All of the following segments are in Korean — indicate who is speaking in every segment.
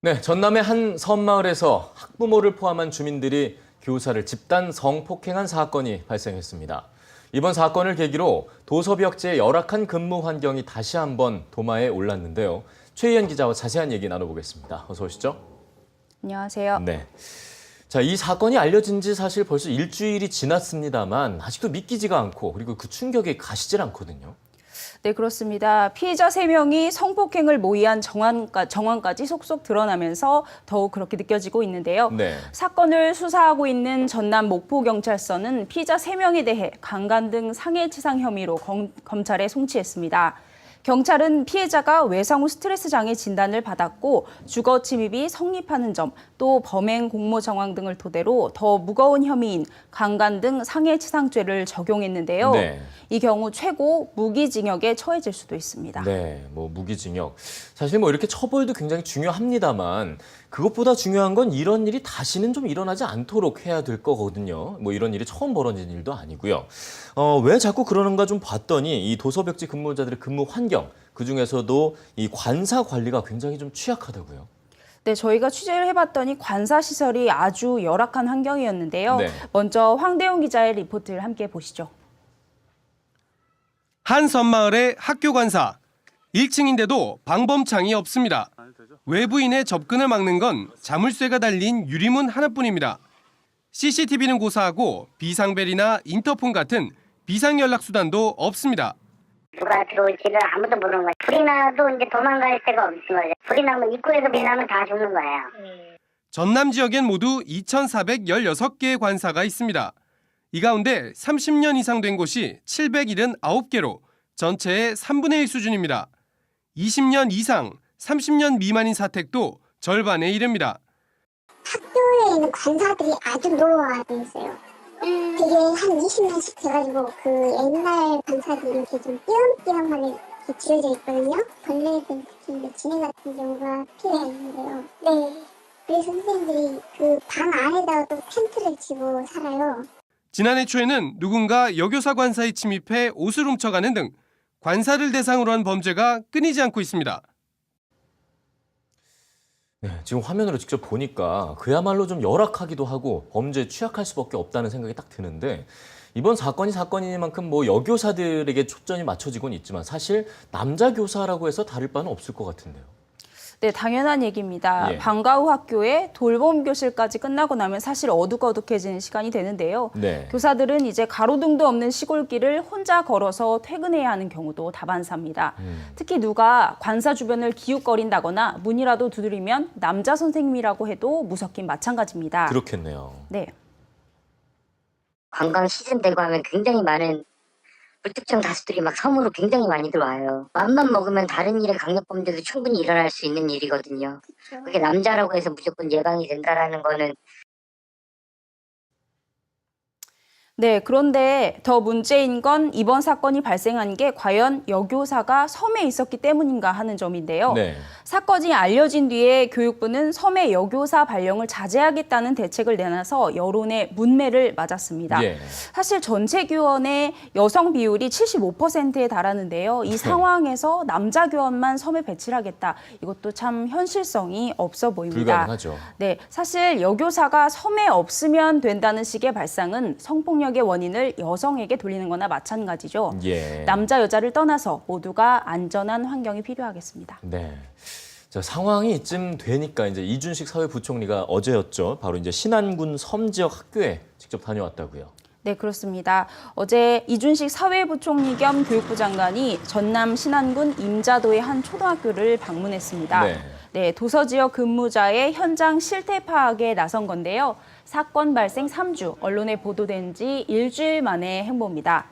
Speaker 1: 네, 전남의 한 섬마을에서 학부모를 포함한 주민들이 교사를 집단 성폭행한 사건이 발생했습니다. 이번 사건을 계기로 도서벽지의 열악한 근무 환경이 다시 한번 도마에 올랐는데요. 최희연 기자와 자세한 얘기 나눠보겠습니다. 어서 오시죠.
Speaker 2: 안녕하세요.
Speaker 1: 네. 자, 이 사건이 알려진 지 사실 벌써 일주일이 지났습니다만 아직도 믿기지가 않고 그리고 그 충격이 가시질 않거든요.
Speaker 2: 네, 그렇습니다. 피해자 3명이 성폭행을 모의한 정황까지 속속 드러나면서 더욱 그렇게 느껴지고 있는데요.
Speaker 1: 네.
Speaker 2: 사건을 수사하고 있는 전남 목포경찰서는 피해자 3명에 대해 강간 등 상해치상 혐의로 검찰에 송치했습니다. 경찰은 피해자가 외상 후 스트레스 장애 진단을 받았고 주거 침입이 성립하는 점, 또 범행 공모 정황 등을 토대로 더 무거운 혐의인 강간 등 상해치상죄를 적용했는데요.
Speaker 1: 네.
Speaker 2: 이 경우 최고 무기징역에 처해질 수도 있습니다.
Speaker 1: 네, 무기징역. 사실 이렇게 처벌도 굉장히 중요합니다만 그것보다 중요한 건 이런 일이 다시는 좀 일어나지 않도록 해야 될 거거든요. 이런 일이 처음 벌어진 일도 아니고요. 왜 자꾸 그러는가 좀 봤더니 이 도서벽지 근무자들의 근무 환경, 그중에서도 이 관사 관리가 굉장히 좀 취약하다고요.
Speaker 2: 네, 저희가 취재를 해봤더니 관사 시설이 아주 열악한 환경이었는데요.
Speaker 1: 네.
Speaker 2: 먼저 황대용 기자의 리포트를 함께 보시죠.
Speaker 3: 한 섬마을의 학교 관사. 1층인데도 방범창이 없습니다. 외부인의 접근을 막는 건 자물쇠가 달린 유리문 하나뿐입니다. CCTV는 고사하고 비상벨이나 인터폰 같은 비상연락수단도 없습니다.
Speaker 4: 누가 들어올지를 아무도 모르는 거예요. 불이 나도 이제 도망갈 데가 없는 거예요. 불이 나면 입구에서 빛나면 다 죽는 거예요.
Speaker 3: 전남 지역엔 모두 2,416개의 관사가 있습니다. 이 가운데 30년 이상 된 곳이 779개로 전체의 3분의 1 수준입니다. 20년 이상, 30년 미만인 사택도 절반에 이릅니다.
Speaker 5: 학교에 있는 관사들이 아주 노화돼 있어요. 되게 한 20년씩 돼가지고 그 옛날 관사들이 이렇게 좀 띄엄띄엄하게 이렇게 지어져 있거든요. 벌레들 특히 진해 같은 경우가 피해가 있는데요. 네. 그래서 선생님들이 그 방 안에다가 또 텐트를 치고 살아요.
Speaker 3: 지난해 초에는 누군가 여교사 관사에 침입해 옷을 훔쳐가는 등 관사를 대상으로 한 범죄가 끊이지 않고 있습니다.
Speaker 1: 네, 지금 화면으로 직접 보니까 그야말로 좀 열악하기도 하고 범죄에 취약할 수밖에 없다는 생각이 딱 드는데 이번 사건이 사건이니만큼 여교사들에게 초점이 맞춰지곤 있지만 사실 남자 교사라고 해서 다를 바는 없을 것 같은데요.
Speaker 2: 네, 당연한 얘기입니다.
Speaker 1: 예.
Speaker 2: 방과 후 학교에 돌봄 교실까지 끝나고 나면 사실 어둑어둑해지는 시간이 되는데요.
Speaker 1: 네.
Speaker 2: 교사들은 이제 가로등도 없는 시골길을 혼자 걸어서 퇴근해야 하는 경우도 다반사입니다. 특히 누가 관사 주변을 기웃거린다거나 문이라도 두드리면 남자 선생님이라고 해도 무섭긴 마찬가지입니다.
Speaker 1: 그렇겠네요.
Speaker 2: 네.
Speaker 4: 관광 시즌 되고 하면 굉장히 많은 불특정 다수들이 막 섬으로 굉장히 많이 들어와요. 맘만 먹으면 다른 일의 강력범죄도 충분히 일어날 수 있는 일이거든요. 그게 남자라고 해서 무조건 예방이 된다라는 거는
Speaker 2: 네, 그런데 더 문제인 건 이번 사건이 발생한 게 과연 여교사가 섬에 있었기 때문인가 하는 점인데요.
Speaker 1: 네.
Speaker 2: 사건이 알려진 뒤에 교육부는 섬에 여교사 발령을 자제하겠다는 대책을 내놔서 여론의 문매를 맞았습니다.
Speaker 1: 예.
Speaker 2: 사실 전체 교원의 여성 비율이 75%에 달하는데요. 이 상황에서 남자 교원만 섬에 배치를 하겠다. 이것도 참 현실성이 없어 보입니다.
Speaker 1: 불가능하죠.
Speaker 2: 네, 사실 여교사가 섬에 없으면 된다는 식의 발상은 성폭력의 원인을 여성에게 돌리는 거나 마찬가지죠.
Speaker 1: 예.
Speaker 2: 남자, 여자를 떠나서 모두가 안전한 환경이 필요하겠습니다.
Speaker 1: 네. 자, 상황이 이쯤 되니까 이제 이준식 사회부총리가 어제였죠. 바로 이제 신안군 섬 지역 학교에 직접 다녀왔다고요.
Speaker 2: 네, 그렇습니다. 어제 이준식 사회부총리 겸 교육부 장관이 전남 신안군 임자도의 한 초등학교를 방문했습니다.
Speaker 1: 네.
Speaker 2: 네, 도서 지역 근무자의 현장 실태 파악에 나선 건데요. 사건 발생 3주, 언론에 보도된 지 일주일 만의 행보입니다.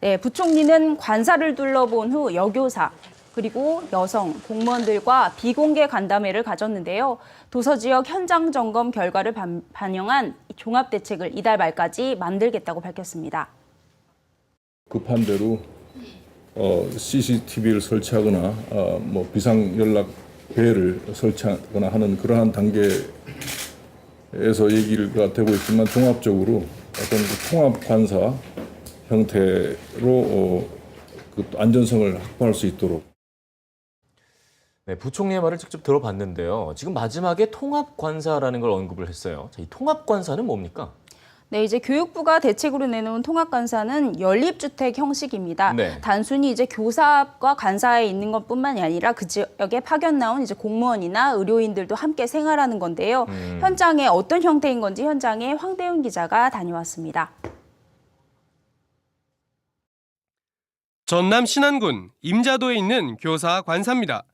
Speaker 2: 네, 부총리는 관사를 둘러본 후 여교사, 그리고 여성, 공무원들과 비공개 간담회를 가졌는데요. 도서 지역 현장 점검 결과를 반영한 종합대책을 이달 말까지 만들겠다고 밝혔습니다.
Speaker 6: 급한 대로 CCTV를 설치하거나 비상 연락 배를 설치하거나 하는 그러한 단계에서 얘기가 되고 있지만 종합적으로 어떤 통합 관사 형태로 그 안전성을 확보할 수 있도록.
Speaker 1: 네, 부총리의 말을 직접 들어봤는데요. 지금 마지막에 통합관사라는 걸 언급을 했어요. 자, 이 통합관사는 뭡니까?
Speaker 2: 네, 이제 교육부가 대책으로 내놓은 통합관사는 연립주택 형식입니다.
Speaker 1: 네.
Speaker 2: 단순히 이제 교사과 관사에 있는 것뿐만이 아니라 그 지역에 파견 나온 이제 공무원이나 의료인들도 함께 생활하는 건데요. 현장에 어떤 형태인 건지 현장에 황대윤 기자가 다녀왔습니다.
Speaker 3: 전남 신안군 임자도에 있는 교사 관사입니다.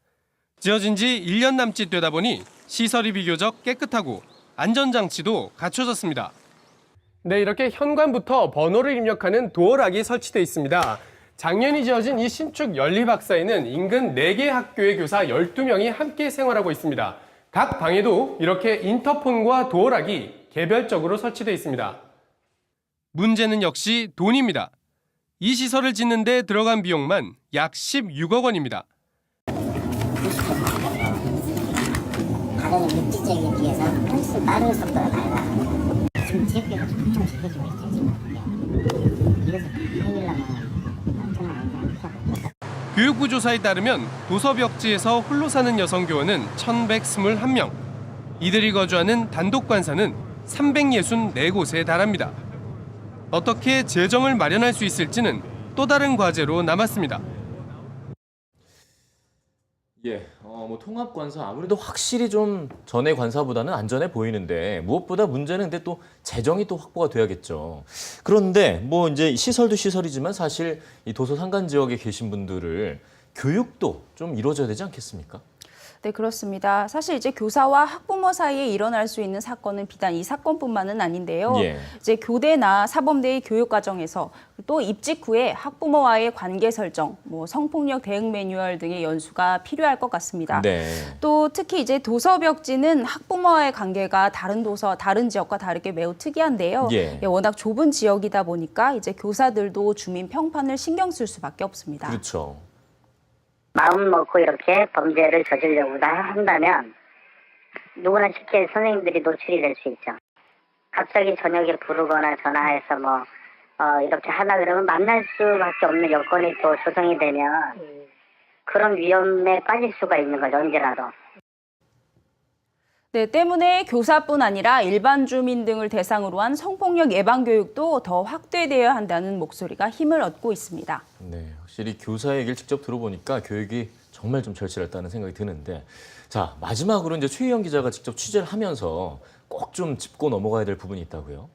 Speaker 3: 지어진 지 1년 남짓 되다 보니 시설이 비교적 깨끗하고 안전장치도 갖춰졌습니다. 네, 이렇게 현관부터 번호를 입력하는 도어락이 설치되어 있습니다. 작년이 지어진 이 신축 연립학사에는 인근 4개 학교의 교사 12명이 함께 생활하고 있습니다. 각 방에도 이렇게 인터폰과 도어락이 개별적으로 설치되어 있습니다. 문제는 역시 돈입니다. 이 시설을 짓는 데 들어간 비용만 약 16억 원입니다.
Speaker 7: 가격의 물질적인 비해서 훨씬 빠른 속도가 나아가. 지금 지역비가 엄청 비싸지고 있어요. 지금. 이래서 하려면 엄청 많이.
Speaker 3: 교육부 조사에 따르면 도서벽지에서 홀로 사는 여성 교원은 1,121명. 이들이 거주하는 단독관사는 364곳에 달합니다. 어떻게 재정을 마련할 수 있을지는 또 다른 과제로 남았습니다.
Speaker 1: 예, 뭐 통합관사 아무래도 확실히 좀 전에 관사보다는 안전해 보이는데 무엇보다 문제는 근데 또 재정이 또 확보가 돼야겠죠. 그런데 뭐 이제 시설도 시설이지만 사실 이 도서 산간 지역에 계신 분들을 교육도 좀 이루어져야 되지 않겠습니까?
Speaker 2: 네, 그렇습니다. 사실 이제 교사와 학부모 사이에 일어날 수 있는 사건은 비단 이 사건뿐만은 아닌데요.
Speaker 1: 예.
Speaker 2: 이제 교대나 사범대의 교육 과정에서 또 입직 후에 학부모와의 관계 설정, 뭐 성폭력 대응 매뉴얼 등의 연수가 필요할 것 같습니다.
Speaker 1: 네.
Speaker 2: 또 특히 이제 도서벽지는 학부모와의 관계가 다른 지역과 다르게 매우 특이한데요.
Speaker 1: 예.
Speaker 2: 워낙 좁은 지역이다 보니까 이제 교사들도 주민 평판을 신경 쓸 수밖에 없습니다.
Speaker 1: 그렇죠.
Speaker 4: 마음 먹고 이렇게 범죄를 저지르려고 한다면 누구나 쉽게 선생님들이 노출이 될 수 있죠. 갑자기 저녁에 부르거나 전화해서 이렇게 하나 그러면 만날 수밖에 없는 여건이 또 조성이 되면 그런 위험에 빠질 수가 있는 거죠, 언제라도.
Speaker 2: 네, 때문에 교사뿐 아니라 일반 주민 등을 대상으로 한 성폭력 예방 교육도 더 확대되어야 한다는 목소리가 힘을 얻고 있습니다.
Speaker 1: 네, 확실히 교사 얘기를 직접 들어보니까 교육이 정말 좀 절실했다는 생각이 드는데, 자 마지막으로 이제 최희영 기자가 직접 취재를 하면서 꼭 좀 짚고 넘어가야 될 부분이 있다고요?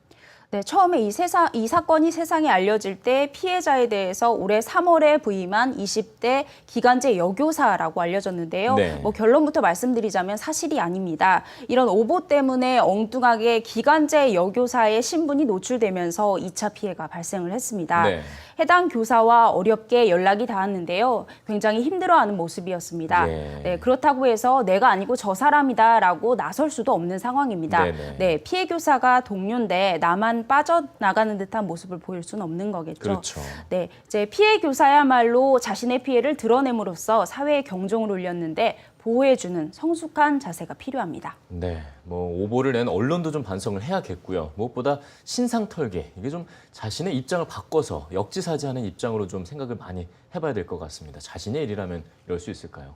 Speaker 2: 네, 처음에 이 사건이 세상에 알려질 때 피해자에 대해서 올해 3월에 부임한 20대 기간제 여교사라고 알려졌는데요.
Speaker 1: 네.
Speaker 2: 뭐 결론부터 말씀드리자면 사실이 아닙니다. 이런 오보 때문에 엉뚱하게 기간제 여교사의 신분이 노출되면서 2차 피해가 발생을 했습니다.
Speaker 1: 네.
Speaker 2: 해당 교사와 어렵게 연락이 닿았는데요. 굉장히 힘들어하는 모습이었습니다.
Speaker 1: 예.
Speaker 2: 네, 그렇다고 해서 내가 아니고 저 사람이다라고 나설 수도 없는 상황입니다.
Speaker 1: 네네.
Speaker 2: 네, 피해 교사가 동료인데 나만 빠져나가는 듯한 모습을 보일 수는 없는 거겠죠.
Speaker 1: 그렇죠.
Speaker 2: 네, 이제 피해 교사야말로 자신의 피해를 드러냄으로써 사회에 경종을 울렸는데 보호해주는 성숙한 자세가 필요합니다.
Speaker 1: 네, 뭐 오보를 낸 언론도 좀 반성을 해야겠고요. 무엇보다 신상털기, 이게 좀 자신의 입장을 바꿔서 역지사지하는 입장으로 좀 생각을 많이 해봐야 될 것 같습니다. 자신의 일이라면 이럴 수 있을까요?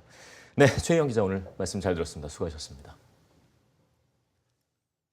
Speaker 1: 네, 최희영 기자 오늘 말씀 잘 들었습니다. 수고하셨습니다.